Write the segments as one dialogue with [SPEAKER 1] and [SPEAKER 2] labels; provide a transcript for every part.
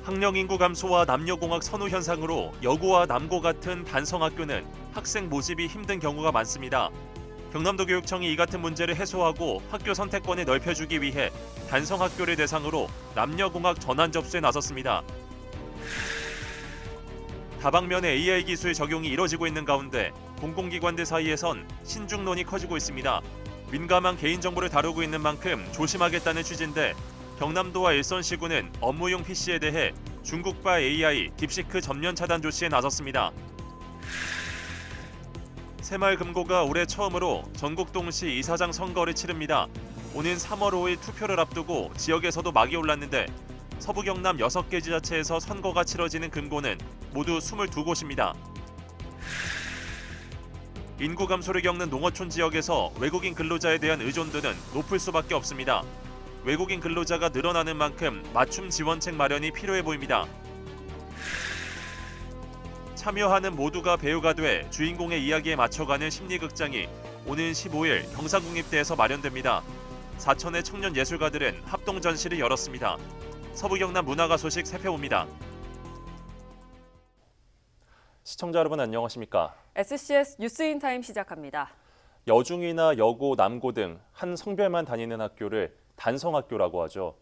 [SPEAKER 1] 학령 인구 감소와 남녀공학 선호 현상으로 여고와 남고 같은 단성학교는 학생 모집이 힘든 경우가 많습니다. 경남도 교육청이 이 같은 문제를 해소하고 학교 선택권을 넓혀주기 위해 단성학교를 대상으로 남녀공학 전환 접수에 나섰습니다. 다방면에 AI 기술 적용이 이뤄지고 있는 가운데 공공기관들 사이에선 신중론이 커지고 있습니다. 민감한 개인정보를 다루고 있는 만큼 조심하겠다는 취지인데 경남도와 일선시군은 업무용 PC에 대해 중국발 AI 딥시크 전면 차단 조치에 나섰습니다. 새마을금고가 올해 처음으로 전국동시 이사장 선거를 치릅니다. 오는 3월 5일 투표를 앞두고 지역에서도 막이 올랐는데 서부 경남 6개 지자체에서 선거가 치러지는 금고는 모두 22곳입니다. 인구 감소를 겪는 농어촌 지역에서 외국인 근로자에 대한 의존도는 높을 수밖에 없습니다. 외국인 근로자가 늘어나는 만큼 맞춤 지원책 마련이 필요해 보입니다. 참여하는 모두가 배우가 돼 주인공의 이야기에 맞춰가는 심리극장이 오는 15일 경상국립대에서 마련됩니다. 4천의 청년 예술가들은 합동 전시를 열었습니다. 서부경남 문화가 소식 살펴봅니다. 시청자 여러분 안녕하십니까?
[SPEAKER 2] SCS 뉴스인타임 시작합니다.
[SPEAKER 1] 여중이나 여고, 남고 등 한 성별만 다니는 학교를 단성학교라고 하죠.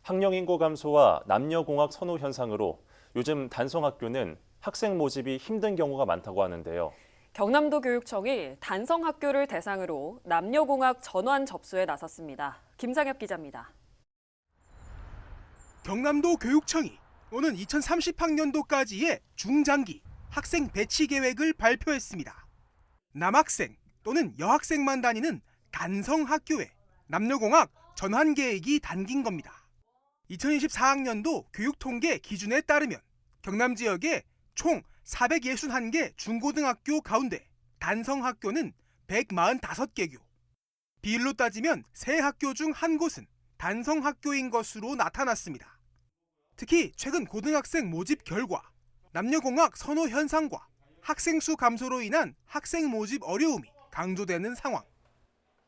[SPEAKER 1] 학령 인구 감소와 남녀공학 선호 현상으로 요즘 단성학교는 학생 모집이 힘든 경우가 많다고 하는데요.
[SPEAKER 2] 경남도 교육청이 단성학교를 대상으로 남녀공학 전환 접수에 나섰습니다. 김상엽 기자입니다.
[SPEAKER 3] 경남도 교육청이 오는 2030학년도까지의 중장기 학생 배치 계획을 발표했습니다. 남학생 또는 여학생만 다니는 단성학교에 남녀공학 전환 계획이 담긴 겁니다. 2024학년도 교육통계 기준에 따르면 경남 지역에 총 461개 중고등학교 가운데 단성학교는 145개교. 비율로 따지면 세 학교 중 한 곳은 단성학교인 것으로 나타났습니다. 특히 최근 고등학생 모집 결과 남녀공학 선호 현상과 학생 수 감소로 인한 학생 모집 어려움이 강조되는 상황.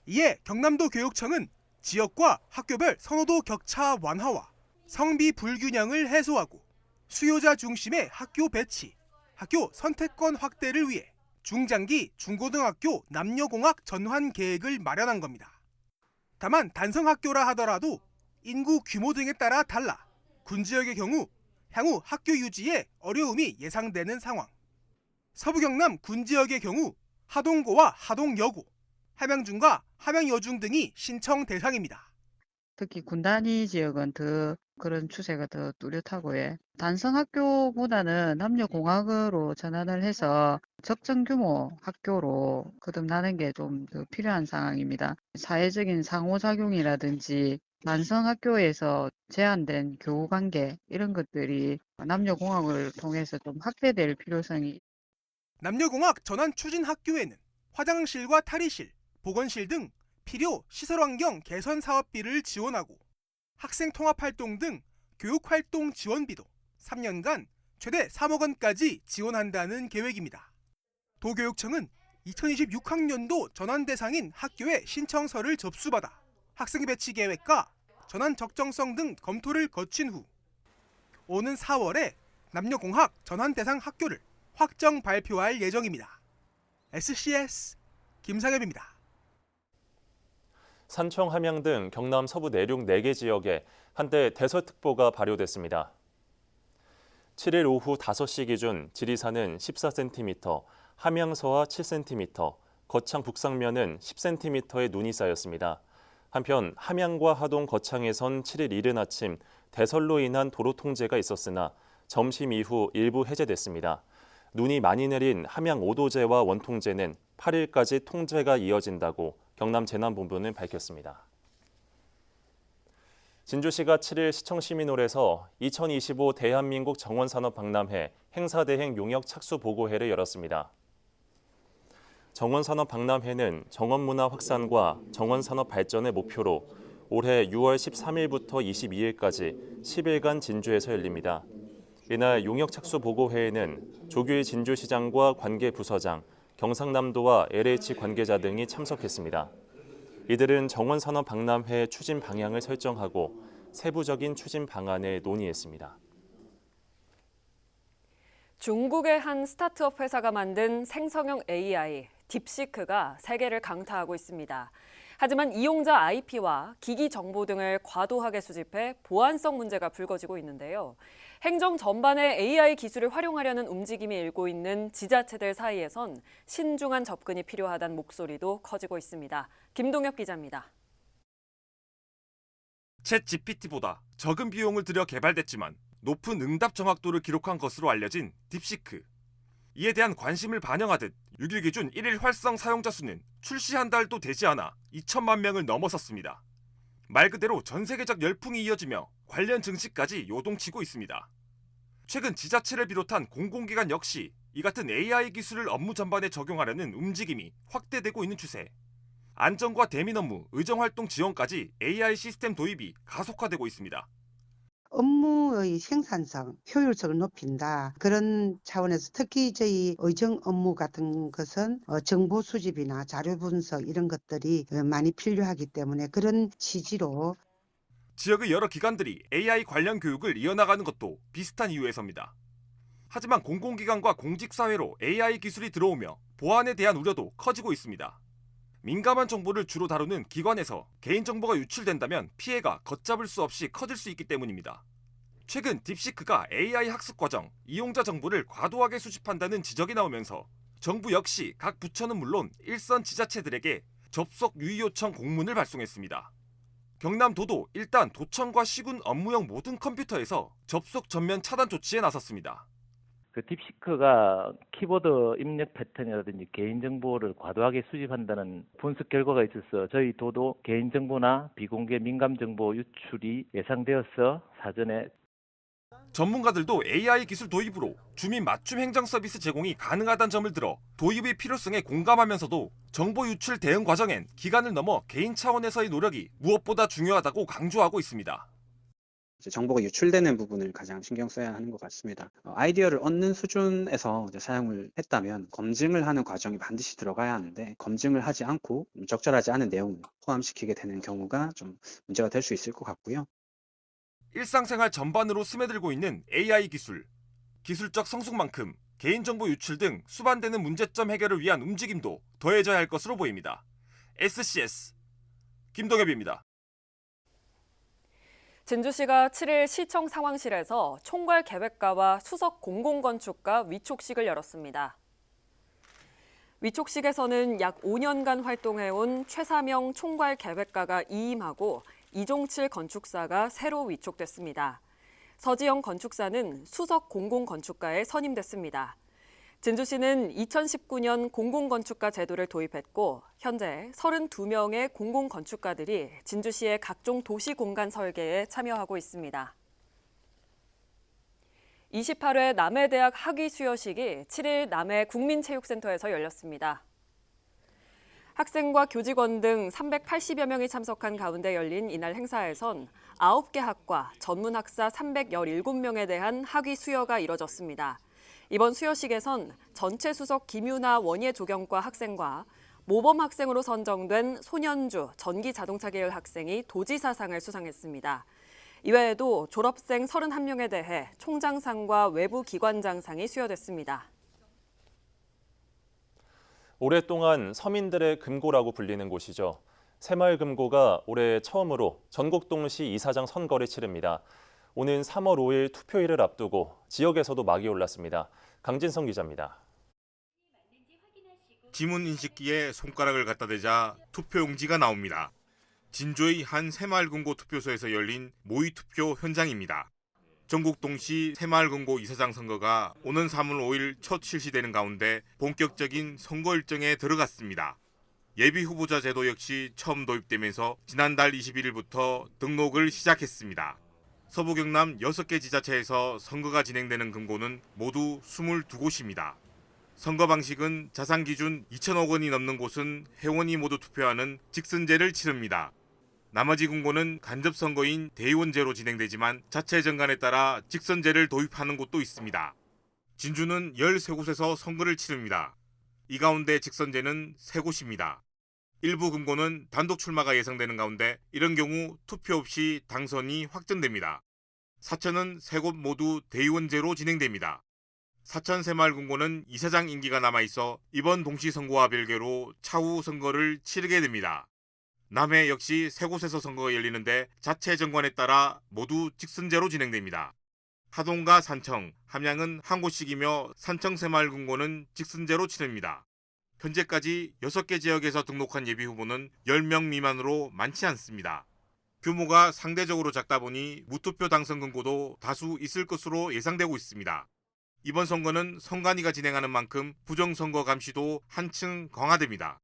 [SPEAKER 3] 이에 경남도 교육청은 지역과 학교별 선호도 격차 완화와 성비 불균형을 해소하고 수요자 중심의 학교 배치, 학교 선택권 확대를 위해 중장기 중고등학교 남녀공학 전환 계획을 마련한 겁니다. 다만 단성학교라 하더라도 인구 규모 등에 따라 달라 군지역의 경우 향후 학교 유지에 어려움이 예상되는 상황. 서부경남 군지역의 경우 하동고와 하동여고, 함양중과 함양여중 등이 신청 대상입니다.
[SPEAKER 4] 특히 군단위 지역은 더 그런 추세가 더 뚜렷하고 단성학교보다는 남녀공학으로 전환을 해서 적정 규모 학교로 거듭나는 게 좀 더 필요한 상황입니다. 사회적인 상호작용이라든지 단성학교에서 제한된 교우관계 이런 것들이 남녀공학을 통해서 좀 확대될 필요성이.
[SPEAKER 3] 남녀공학 전환 추진 학교에는 화장실과 탈의실, 보건실 등 필요 시설환경 개선 사업비를 지원하고 학생 통합활동 등 교육활동 지원비도 3년간 최대 3억 원까지 지원한다는 계획입니다. 도교육청은 2026학년도 전환 대상인 학교에 신청서를 접수받아 학생 배치 계획과 전환 적정성 등 검토를 거친 후 오는 4월에 남녀공학 전환 대상 학교를 확정 발표할 예정입니다. SCS 김상엽입니다.
[SPEAKER 1] 산청, 함양 등 경남 서부 내륙 4개 지역에 한때 대설특보가 발효됐습니다. 7일 오후 5시 기준 지리산은 14cm, 함양서하 7cm, 거창 북상면은 10cm의 눈이 쌓였습니다. 한편 함양과 하동 거창에선 7일 이른 아침 대설로 인한 도로 통제가 있었으나 점심 이후 일부 해제됐습니다. 눈이 많이 내린 함양 오도제와 원통제는 8일까지 통제가 이어진다고 경남재난본부는 밝혔습니다. 진주시가 7일 시청시민홀에서 2025 대한민국 정원산업박람회 행사대행 용역 착수보고회를 열었습니다. 정원산업박람회는 정원문화 확산과 정원산업 발전을 목표로 올해 6월 13일부터 22일까지 10일간 진주에서 열립니다. 이날 용역 착수 보고회에는 조규일 진주시장과 관계부서장, 경상남도와 LH 관계자 등이 참석했습니다. 이들은 정원산업 박람회 추진 방향을 설정하고 세부적인 추진 방안을 논의했습니다.
[SPEAKER 2] 중국의 한 스타트업 회사가 만든 생성형 AI 딥시크가 세계를 강타하고 있습니다. 하지만 이용자 IP와 기기 정보 등을 과도하게 수집해 보안성 문제가 불거지고 있는데요. 행정 전반에 AI 기술을 활용하려는 움직임이 일고 있는 지자체들 사이에선 신중한 접근이 필요하다는 목소리도 커지고 있습니다. 김동엽 기자입니다.
[SPEAKER 5] 챗 GPT보다 적은 비용을 들여 개발됐지만 높은 응답 정확도를 기록한 것으로 알려진 딥시크. 이에 대한 관심을 반영하듯 6일 기준 1일 활성 사용자 수는 출시 한 달도 되지 않아 2천만 명을 넘어섰습니다. 말 그대로 전 세계적 열풍이 이어지며 관련 증시까지 요동치고 있습니다. 최근 지자체를 비롯한 공공기관 역시 이 같은 AI 기술을 업무 전반에 적용하려는 움직임이 확대되고 있는 추세. 안전과 대민 업무, 의정활동 지원까지 AI 시스템 도입이 가속화되고 있습니다.
[SPEAKER 6] 업무의 생산성, 효율성을 높인다. 그런 차원에서 특히 저희 의정 업무 같은 것은 정보 수집이나 자료 분석 이런 것들이 많이 필요하기 때문에 그런 취지로
[SPEAKER 5] 지역의 여러 기관들이 AI 관련 교육을 이어나가는 것도 비슷한 이유에서입니다. 하지만 공공기관과 공직사회로 AI 기술이 들어오며 보안에 대한 우려도 커지고 있습니다. 민감한 정보를 주로 다루는 기관에서 개인정보가 유출된다면 피해가 걷잡을 수 없이 커질 수 있기 때문입니다. 최근 딥시크가 AI 학습 과정, 이용자 정보를 과도하게 수집한다는 지적이 나오면서 정부 역시 각 부처는 물론 일선 지자체들에게 접속 유의 요청 공문을 발송했습니다. 경남도도 일단 도청과 시군 업무용 모든 컴퓨터에서 접속 전면 차단 조치에 나섰습니다.
[SPEAKER 7] 딥시크가 키보드 입력 패턴이라든지 개인정보를 과도하게 수집한다는 분석 결과가 있어서 저희 도도 개인정보나 비공개 민감정보 유출이 예상되어서 사전에
[SPEAKER 5] 전문가들도 AI 기술 도입으로 주민 맞춤 행정 서비스 제공이 가능하다는 점을 들어 도입의 필요성에 공감하면서도 정보 유출 대응 과정엔 기관을 넘어 개인 차원에서의 노력이 무엇보다 중요하다고 강조하고 있습니다.
[SPEAKER 8] 정보가 유출되는 부분을 가장 신경 써야 하는 것 같습니다. 아이디어를 얻는 수준에서 사용을 했다면 검증을 하는 과정이 반드시 들어가야 하는데 검증을 하지 않고 적절하지 않은 내용을 포함시키게 되는 경우가 좀 문제가 될 수 있을 것 같고요.
[SPEAKER 5] 일상생활 전반으로 스며들고 있는 AI 기술. 기술적 성숙만큼 개인정보 유출 등 수반되는 문제점 해결을 위한 움직임도 더해져야 할 것으로 보입니다. SCS 김동엽입니다.
[SPEAKER 2] 진주시가 7일 시청 상황실에서 총괄 계획과와 수석 공공건축가 위촉식을 열었습니다. 위촉식에서는 약 5년간 활동해온 최사명 총괄 계획과가 이임하고 이종칠 건축사가 새로 위촉됐습니다. 서지영 건축사는 수석 공공건축가에 선임됐습니다. 진주시는 2019년 공공건축가 제도를 도입했고 현재 32명의 공공건축가들이 진주시의 각종 도시공간 설계에 참여하고 있습니다. 28회 남해대학 학위 수여식이 7일 남해 국민체육센터에서 열렸습니다. 학생과 교직원 등 380여 명이 참석한 가운데 열린 이날 행사에선 9개 학과 전문학사 317명에 대한 학위 수여가 이뤄졌습니다. 이번 수여식에선 전체 수석 김유나 원예조경과 학생과 모범 학생으로 선정된 손현주 전기자동차 계열 학생이 도지사상을 수상했습니다. 이외에도 졸업생 31명에 대해 총장상과 외부 기관장상이 수여됐습니다.
[SPEAKER 1] 오랫동안 서민들의 금고라고 불리는 곳이죠. 새마을금고가 올해 처음으로 전국동시 이사장 선거를 치릅니다. 오는 3월 5일 투표일을 앞두고 지역에서도 막이 올랐습니다. 강진성 기자입니다.
[SPEAKER 9] 지문 인식기에 손가락을 갖다 대자 투표용지가 나옵니다. 진주의 한 새마을금고 투표소에서 열린 모의투표 현장입니다. 전국동시 새마을금고 이사장 선거가 오는 3월 5일 첫 실시되는 가운데 본격적인 선거 일정에 들어갔습니다. 예비 후보자 제도 역시 처음 도입되면서 지난달 21일부터 등록을 시작했습니다. 서부 경남 6개 지자체에서 선거가 진행되는 금고는 모두 22곳입니다. 선거 방식은 자산 기준 2천억 원이 넘는 곳은 회원이 모두 투표하는 직선제를 치릅니다. 나머지 금고는 간접 선거인 대의원제로 진행되지만 자체 정관에 따라 직선제를 도입하는 곳도 있습니다. 진주는 13곳에서 선거를 치릅니다. 이 가운데 직선제는 3곳입니다. 일부 금고는 단독 출마가 예상되는 가운데 이런 경우 투표 없이 당선이 확정됩니다. 사천은 3곳 모두 대의원제로 진행됩니다. 사천 새마을금고는 이사장 임기가 남아있어 이번 동시 선거와 별개로 차후 선거를 치르게 됩니다. 남해 역시 세 곳에서 선거가 열리는데 자체 정관에 따라 모두 직선제로 진행됩니다. 하동과 산청, 함양은 한 곳씩이며 산청 새마을금고는 직선제로 치릅니다. 현재까지 6개 지역에서 등록한 예비후보는 10명 미만으로 많지 않습니다. 규모가 상대적으로 작다 보니 무투표 당선 금고도 다수 있을 것으로 예상되고 있습니다. 이번 선거는 선관위가 진행하는 만큼 부정선거 감시도 한층 강화됩니다.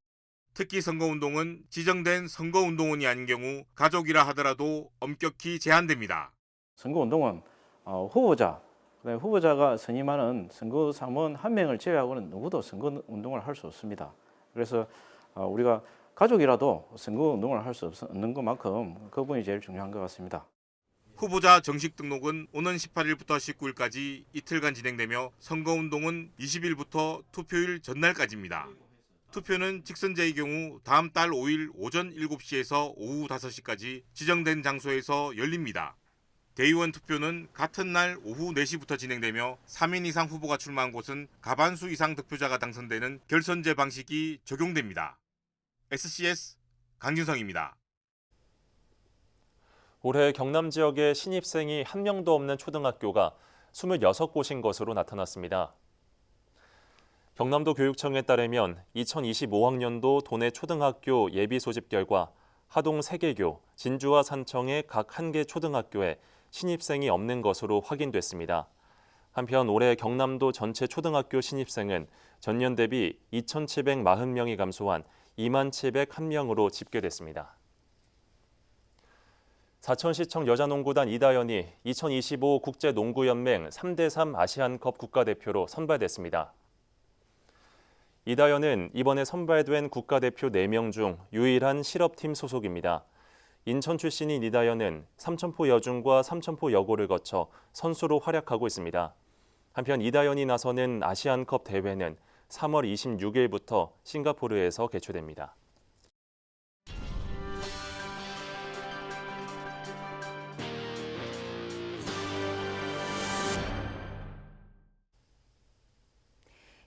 [SPEAKER 9] 특히 선거운동은 지정된 선거운동원이 아닌 경우 가족이라 하더라도 엄격히 제한됩니다.
[SPEAKER 10] 선거운동은 후보자가 선임하는 선거사무원 한 명을 제외하고는 누구도 선거운동을 할 수 없습니다. 그래서 우리가 가족이라도 선거운동을 할 수 없는 것만큼 그분이 제일 중요한 것 같습니다.
[SPEAKER 9] 후보자 정식 등록은 오는 18일부터 19일까지 이틀간 진행되며 선거운동은 20일부터 투표일 전날까지입니다. 투표는 직선제의 경우 다음 달 5일 오전 7시에서 오후 5시까지 지정된 장소에서 열립니다. 대의원 투표는 같은 날 오후 4시부터 진행되며 3인 이상 후보가 출마한 곳은 과반수 이상 득표자가 당선되는 결선제 방식이 적용됩니다. SCS 강진성입니다.
[SPEAKER 1] 올해 경남 지역에 신입생이 한 명도 없는 초등학교가 26곳인 것으로 나타났습니다. 경남도 교육청에 따르면 2025학년도 도내 초등학교 예비 소집 결과 하동 3개교, 진주와 산청의 각 1개 초등학교에 신입생이 없는 것으로 확인됐습니다. 한편 올해 경남도 전체 초등학교 신입생은 전년 대비 2,740명이 감소한 2701명으로 집계됐습니다. 사천시청 여자농구단 이다연이 2025 국제농구연맹 3대3 아시안컵 국가대표로 선발됐습니다. 이다연은 이번에 선발된 국가대표 4명 중 유일한 실업팀 소속입니다. 인천 출신인 이다연은 삼천포 여중과 삼천포 여고를 거쳐 선수로 활약하고 있습니다. 한편 이다연이 나서는 아시안컵 대회는 3월 26일부터 싱가포르에서 개최됩니다.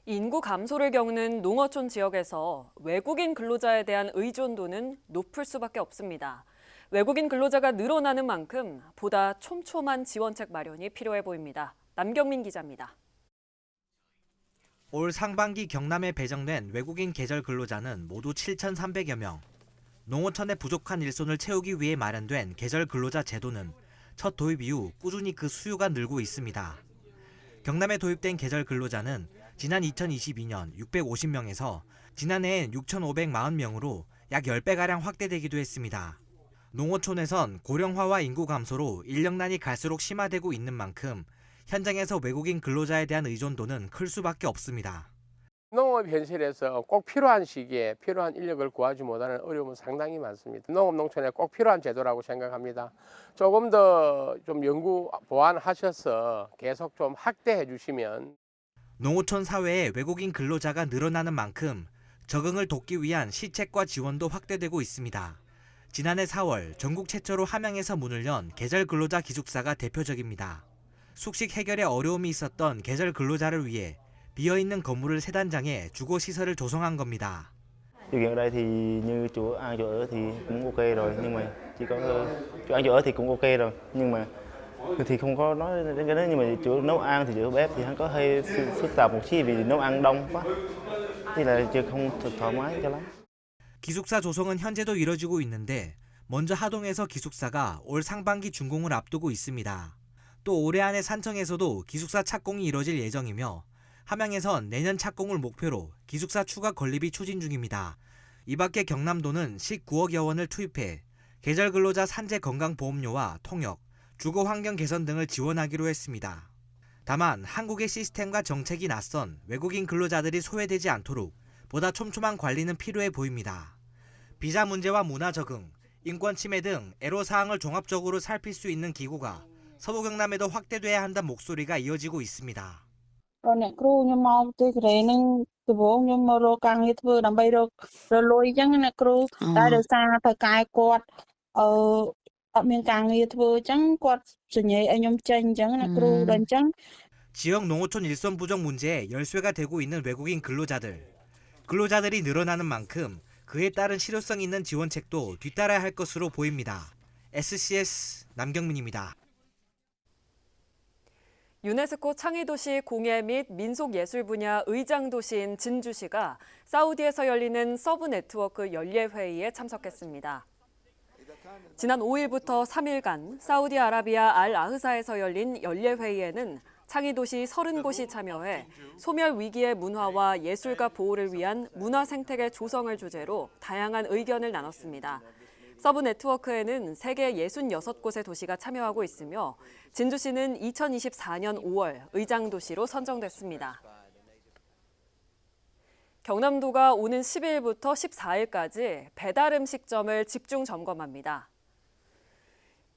[SPEAKER 2] 인구 감소를 겪는 농어촌 지역에서 외국인 근로자에 대한 의존도는 높을 수밖에 없습니다. 외국인 근로자가 늘어나는 만큼 보다 촘촘한 지원책 마련이 필요해 보입니다. 남경민 기자입니다.
[SPEAKER 11] 올 상반기 경남에 배정된 외국인 계절 근로자는 모두 7,300여 명. 농어촌의 부족한 일손을 채우기 위해 마련된 계절 근로자 제도는 첫 도입 이후 꾸준히 그 수요가 늘고 있습니다. 경남에 도입된 계절 근로자는 지난 2022년 650명에서 지난해엔 6,540명으로 약 10배가량 확대되기도 했습니다. 농어촌에선 고령화와 인구 감소로 인력난이 갈수록 심화되고 있는 만큼 현장에서 외국인 근로자에 대한 의존도는 클 수밖에 없습니다.
[SPEAKER 12] 농업 현실에서 꼭 필요한 시기에 필요한 인력을 구하지 못하는 어려움은 상당히 많습니다. 농업 농촌에 꼭 필요한 제도라고 생각합니다. 조금 더 좀 연구 보완하셔서 계속 좀 확대해 주시면.
[SPEAKER 11] 농어촌 사회에 외국인 근로자가 늘어나는 만큼 적응을 돕기 위한 시책과 지원도 확대되고 있습니다. 지난해 4월 전국 최초로 함양에서 문을 연 계절 근로자 기숙사가 대표적입니다. 숙식 해결에 어려움이 있었던 계절 근로자를 위해 비어있는 건물을 3단장에 주거 시설을 조성한 겁니다.
[SPEAKER 13] điều kiện ở đây thì như chỗ ăn chỗ ở thì cũng ok rồi, nhưng mà chỉ có chỗ ăn chỗ ở thì cũng ok rồi, nhưng mà thì không có nói đến cái đó, nhưng mà chỗ nấu ăn thì chỗ bếp thì hắn có hơi phức tạp một xíu vì nấu ăn đông quá, thì là chưa không thoải mái cho lắm.
[SPEAKER 11] 기숙사 조성은 현재도 이뤄지고 있는데 먼저 하동에서 기숙사가 올 상반기 준공을 앞두고 있습니다. 또 올해 안에 산청에서도 기숙사 착공이 이뤄질 예정이며 함양에선 내년 착공을 목표로 기숙사 추가 건립이 추진 중입니다. 이 밖에 경남도는 19억여 원을 투입해 계절 근로자 산재 건강보험료와 통역, 주거 환경 개선 등을 지원하기로 했습니다. 다만 한국의 시스템과 정책이 낯선 외국인 근로자들이 소외되지 않도록 보다 촘촘한 관리는 필요해 보입니다. 비자 문제와 문화 적응, 인권 침해 등 애로사항을 종합적으로 살필 수 있는 기구가 서부 경남에도 확대돼야 한다는 목소리가 이어지고 있습니다.
[SPEAKER 14] អ្នកគ្រូខ្ញុំមកទីកន្លែងហ្នឹងដំបូងខ្ញុំមករកការងារធ្វើដើម្បីរកលុយអញ្ចឹងអ្នកគ្រូតែដោយសារតើកាយគាត់អត់មានការងារធ្វើអញ្ចឹងគាត់សញ្ញេឲ្យខ្ញុំចេញអញ្ចឹងអ្នកគ្រូដល់អញ្ចឹង
[SPEAKER 11] 지역 농어촌 일손 부족 문제에 열쇠가 되고 있는 외국인 근로자들. 근로자들이 늘어나는 만큼 그에 따른 실효성 있는 지원책도 뒤따라야 할 것으로 보입니다. SCS 남경민입니다.
[SPEAKER 2] 유네스코 창의도시 공예 및 민속예술 분야 의장도시인 진주시가 사우디에서 열리는 서브네트워크 연례회의에 참석했습니다. 지난 5일부터 3일간 사우디아라비아 알-아흐사에서 열린 연례회의에는 창의도시 30곳이 참여해 소멸 위기의 문화와 예술가 보호를 위한 문화 생태계 조성을 주제로 다양한 의견을 나눴습니다. 서브 네트워크에는 세계 66곳의 도시가 참여하고 있으며 진주시는 2024년 5월 의장도시로 선정됐습니다. 경남도가 오는 10일부터 14일까지 배달음식점을 집중 점검합니다.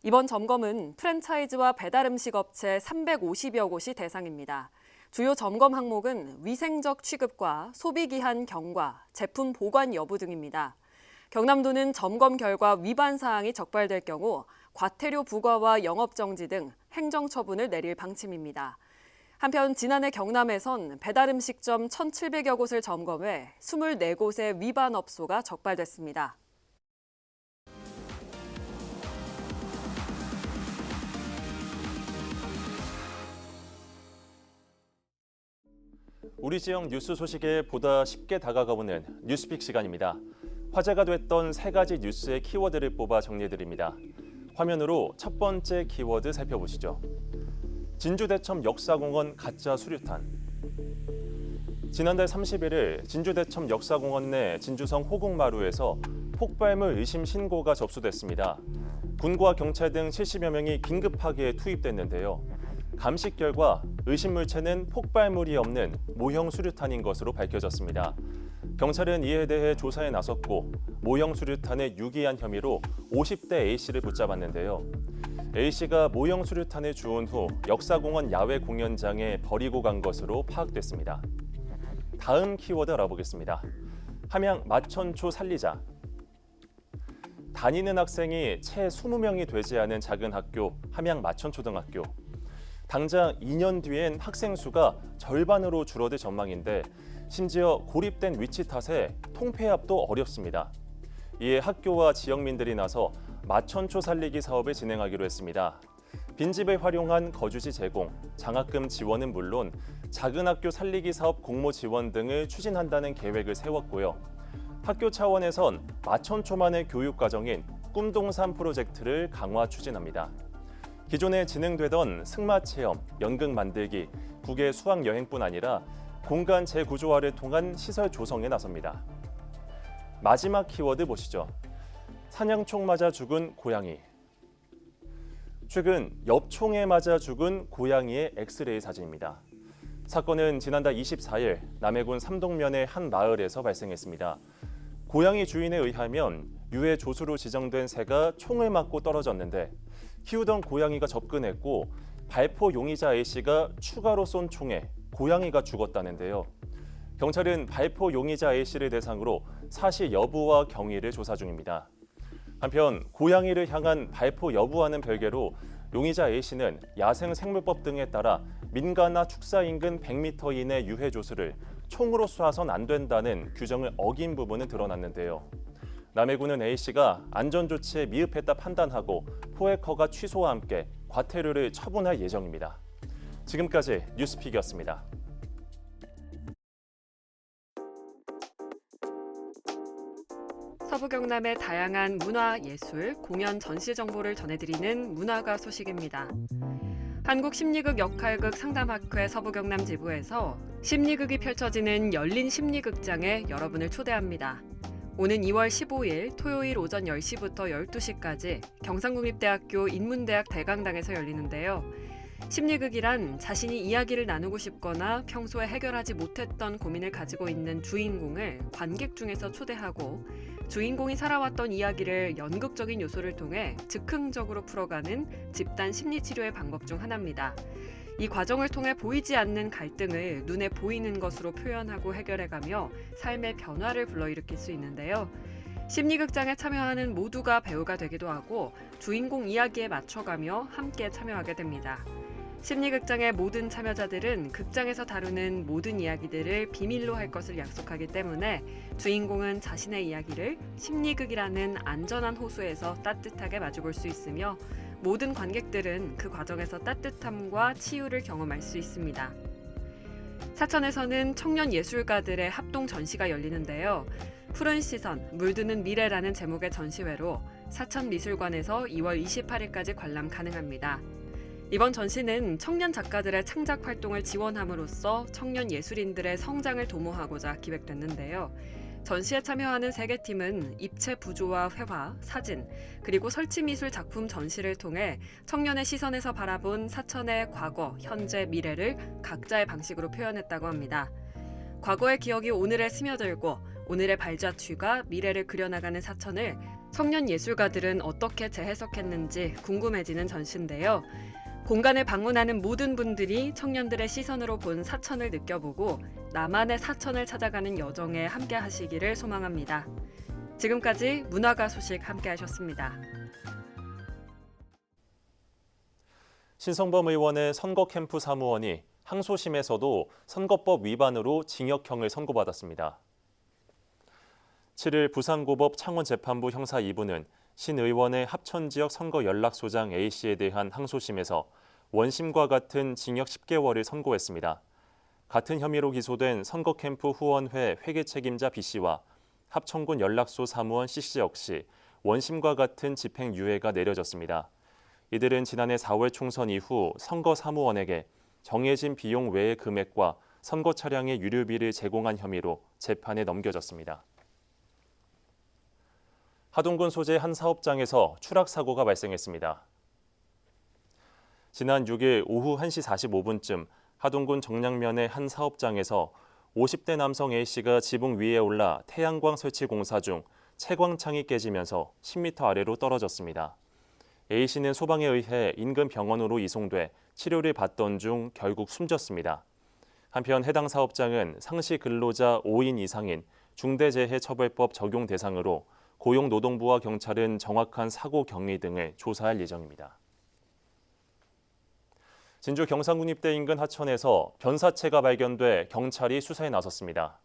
[SPEAKER 2] 이번 점검은 프랜차이즈와 배달음식 업체 350여 곳이 대상입니다. 주요 점검 항목은 위생적 취급과 소비기한 경과, 제품 보관 여부 등입니다. 경남도는 점검 결과 위반 사항이 적발될 경우 과태료 부과와 영업정지 등 행정처분을 내릴 방침입니다. 한편 지난해 경남에선 배달음식점 1,700여 곳을 점검해 24곳의 위반 업소가 적발됐습니다.
[SPEAKER 1] 우리 지역 뉴스 소식에 보다 쉽게 다가가보는 뉴스픽 시간입니다. 화제가 됐던 3가지 뉴스의 키워드를 뽑아 정리해드립니다. 화면으로 첫 번째 키워드 살펴보시죠. 진주대첩 역사공원 가짜 수류탄. 지난달 31일 진주대첩 역사공원 내 진주성 호국마루에서 폭발물 의심 신고가 접수됐습니다. 군과 경찰 등 70여 명이 긴급하게 투입됐는데요. 감식 결과 의심 물체는 폭발물이 없는 모형 수류탄인 것으로 밝혀졌습니다. 경찰은 이에 대해 조사에 나섰고 모형 수류탄에 유기한 혐의로 50대 A씨를 붙잡았는데요. A씨가 모형 수류탄을 주운 후 역사공원 야외 공연장에 버리고 간 것으로 파악됐습니다. 다음 키워드 알아보겠습니다. 함양 마천초 살리자. 다니는 학생이 채 20명이 되지 않은 작은 학교 함양 마천초등학교. 당장 2년 뒤엔 학생 수가 절반으로 줄어들 전망인데 심지어 고립된 위치 탓에 통폐합도 어렵습니다. 이에 학교와 지역민들이 나서 마천초 살리기 사업을 진행하기로 했습니다. 빈집을 활용한 거주지 제공, 장학금 지원은 물론 작은 학교 살리기 사업 공모 지원 등을 추진한다는 계획을 세웠고요. 학교 차원에선 마천초만의 교육 과정인 꿈동산 프로젝트를 강화 추진합니다. 기존에 진행되던 승마 체험, 연극 만들기, 국외 수학 여행뿐 아니라 공간 재구조화를 통한 시설 조성에 나섭니다. 마지막 키워드 보시죠. 사냥총 맞아 죽은 고양이. 최근 엽총에 맞아 죽은 고양이의 엑스레이 사진입니다. 사건은 지난달 24일 남해군 삼동면의 한 마을에서 발생했습니다. 고양이 주인에 의하면 유해 조수로 지정된 새가 총을 맞고 떨어졌는데 키우던 고양이가 접근했고 발포 용의자 A씨가 추가로 쏜 총에 고양이가 죽었다는데요. 경찰은 발포 용의자 A씨를 대상으로 사실 여부와 경위를 조사 중입니다. 한편 고양이를 향한 발포 여부와는 별개로 용의자 A씨는 야생생물법 등에 따라 민가나 축사 인근 100m 이내 유해 조수를 총으로 쏴선 안 된다는 규정을 어긴 부분은 드러났는데요. 남해군은 A씨가 안전조치에 미흡했다 판단하고 포획 허가 취소와 함께 과태료를 처분할 예정입니다. 지금까지 뉴스픽이었습니다.
[SPEAKER 2] 서부 경남의 다양한 문화, 예술, 공연, 전시 정보를 전해드리는 문화가 소식입니다. 한국심리극 역할극 상담학회 서부 경남 지부에서 심리극이 펼쳐지는 열린 심리극장에 여러분을 초대합니다. 오는 2월 15일 토요일 오전 10시부터 12시까지 경상국립대학교 인문대학 대강당에서 열리는데요. 심리극이란 자신이 이야기를 나누고 싶거나 평소에 해결하지 못했던 고민을 가지고 있는 주인공을 관객 중에서 초대하고 주인공이 살아왔던 이야기를 연극적인 요소를 통해 즉흥적으로 풀어가는 집단 심리치료의 방법 중 하나입니다. 이 과정을 통해 보이지 않는 갈등을 눈에 보이는 것으로 표현하고 해결해가며 삶의 변화를 불러일으킬 수 있는데요. 심리극장에 참여하는 모두가 배우가 되기도 하고 주인공 이야기에 맞춰가며 함께 참여하게 됩니다. 심리극장의 모든 참여자들은 극장에서 다루는 모든 이야기들을 비밀로 할 것을 약속하기 때문에 주인공은 자신의 이야기를 심리극이라는 안전한 호수에서 따뜻하게 마주볼 수 있으며 모든 관객들은 그 과정에서 따뜻함과 치유를 경험할 수 있습니다. 사천에서는 청년 예술가들의 합동 전시가 열리는데요. 푸른 시선, 물드는 미래라는 제목의 전시회로 사천미술관에서 2월 28일까지 관람 가능합니다. 이번 전시는 청년 작가들의 창작 활동을 지원함으로써 청년 예술인들의 성장을 도모하고자 기획됐는데요. 전시에 참여하는 3개 팀은 입체 부조화 회화, 사진, 그리고 설치미술 작품 전시를 통해 청년의 시선에서 바라본 사천의 과거, 현재, 미래를 각자의 방식으로 표현했다고 합니다. 과거의 기억이 오늘에 스며들고 오늘의 발자취가 미래를 그려나가는 사천을 청년 예술가들은 어떻게 재해석했는지 궁금해지는 전시인데요. 공간을 방문하는 모든 분들이 청년들의 시선으로 본 사천을 느껴보고 나만의 사천을 찾아가는 여정에 함께 하시기를 소망합니다. 지금까지 문화가 소식 함께 하셨습니다.
[SPEAKER 1] 신성범 의원의 선거 캠프 사무원이 항소심에서도 선거법 위반으로 징역형을 선고받았습니다. 7일 부산고법 창원재판부 형사 2부는 신 의원의 합천지역 선거 연락소장 A씨에 대한 항소심에서 원심과 같은 징역 10개월을 선고했습니다. 같은 혐의로 기소된 선거캠프 후원회 회계 책임자 B씨와 합천군 연락소 사무원 C씨 역시 원심과 같은 집행유예가 내려졌습니다. 이들은 지난해 4월 총선 이후 선거 사무원에게 정해진 비용 외의 금액과 선거 차량의 유류비를 제공한 혐의로 재판에 넘겨졌습니다. 하동군 소재 한 사업장에서 추락 사고가 발생했습니다. 지난 6일 오후 1시 45분쯤 하동군 정량면의 한 사업장에서 50대 남성 A씨가 지붕 위에 올라 태양광 설치 공사 중 채광창이 깨지면서 10m 아래로 떨어졌습니다. A씨는 소방에 의해 인근 병원으로 이송돼 치료를 받던 중 결국 숨졌습니다. 한편 해당 사업장은 상시 근로자 5인 이상인 중대재해처벌법 적용 대상으로 고용노동부와 경찰은 정확한 사고 경위 등을 조사할 예정입니다. 진주 경상군입대 인근 하천에서 변사체가 발견돼 경찰이 수사에 나섰습니다.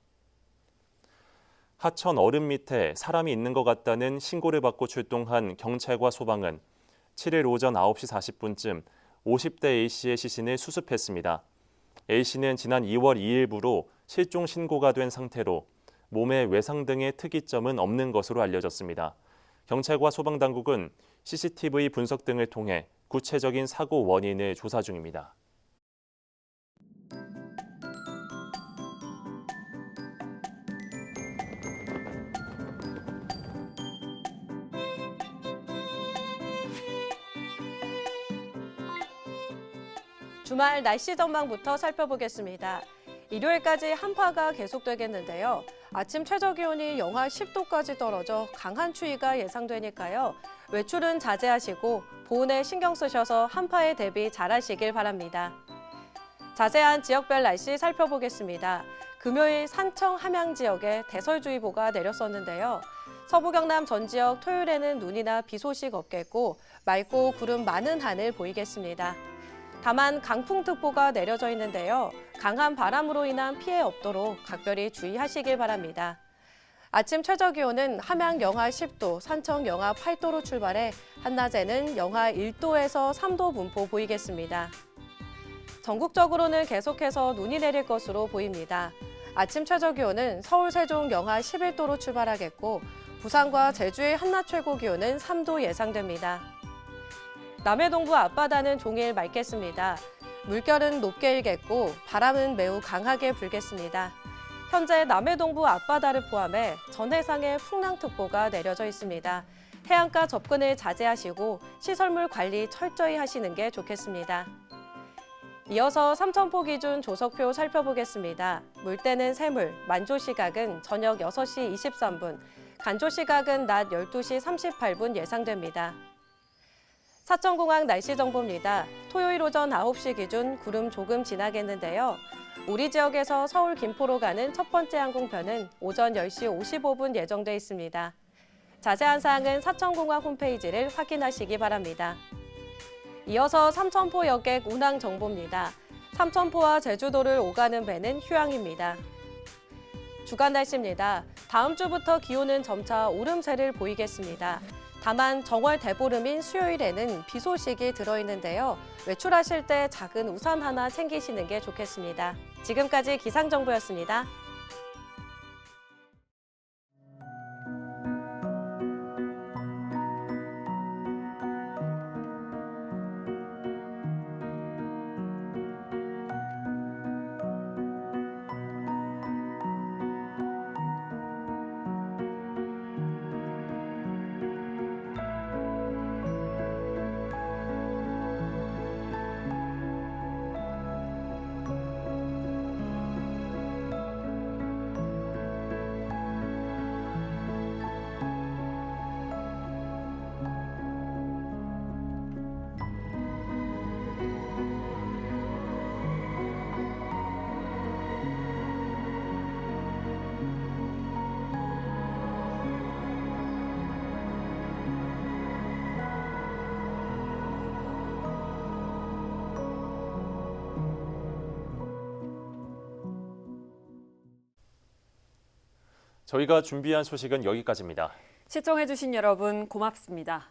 [SPEAKER 1] 하천 얼음 밑에 사람이 있는 것 같다는 신고를 받고 출동한 경찰과 소방은 7일 오전 9시 40분쯤 50대 A씨의 시신을 수습했습니다. A씨는 지난 2월 2일부로 실종 신고가 된 상태로 몸에 외상 등의 특이점은 없는 것으로 알려졌습니다. 경찰과 소방당국은 CCTV 분석 등을 통해 구체적인 사고 원인을 조사 중입니다.
[SPEAKER 15] 주말 날씨 전망부터 살펴보겠습니다. 일요일까지 한파가 계속되겠는데요. 아침 최저기온이 영하 10도까지 떨어져 강한 추위가 예상되니까요. 외출은 자제하시고 보온에 신경 쓰셔서 한파에 대비 잘하시길 바랍니다. 자세한 지역별 날씨 살펴보겠습니다. 금요일 산청 함양 지역에 대설주의보가 내렸었는데요. 서부 경남 전 지역 토요일에는 눈이나 비 소식 없겠고 맑고 구름 많은 하늘 보이겠습니다. 다만 강풍특보가 내려져 있는데요. 강한 바람으로 인한 피해 없도록 각별히 주의하시길 바랍니다. 아침 최저기온은 함양 영하 10도, 산청 영하 8도로 출발해 한낮에는 영하 1도에서 3도 분포 보이겠습니다. 전국적으로는 계속해서 눈이 내릴 것으로 보입니다. 아침 최저기온은 서울, 세종 영하 11도로 출발하겠고 부산과 제주의 한낮 최고기온은 3도 예상됩니다. 남해 동부 앞바다는 종일 맑겠습니다. 물결은 높게 일겠고 바람은 매우 강하게 불겠습니다. 현재 남해 동부 앞바다를 포함해 전 해상에 풍랑특보가 내려져 있습니다. 해안가 접근을 자제하시고 시설물 관리 철저히 하시는 게 좋겠습니다. 이어서 삼천포 기준 조석표 살펴보겠습니다. 물때는 새물, 만조 시각은 저녁 6시 23분, 간조 시각은 낮 12시 38분 예상됩니다. 사천공항 날씨 정보입니다. 토요일 오전 9시 기준 구름 조금 지나겠는데요. 우리 지역에서 서울 김포로 가는 첫 번째 항공편은 오전 10시 55분 예정돼 있습니다. 자세한 사항은 사천공항 홈페이지를 확인하시기 바랍니다. 이어서 삼천포 여객 운항 정보입니다. 삼천포와 제주도를 오가는 배는 휴양입니다. 주간 날씨입니다. 다음 주부터 기온은 점차 오름세를 보이겠습니다. 다만 정월 대보름인 수요일에는 비 소식이 들어있는데요. 외출하실 때 작은 우산 하나 챙기시는 게 좋겠습니다. 지금까지 기상정보였습니다.
[SPEAKER 1] 저희가 준비한 소식은 여기까지입니다.
[SPEAKER 2] 시청해주신 여러분 고맙습니다.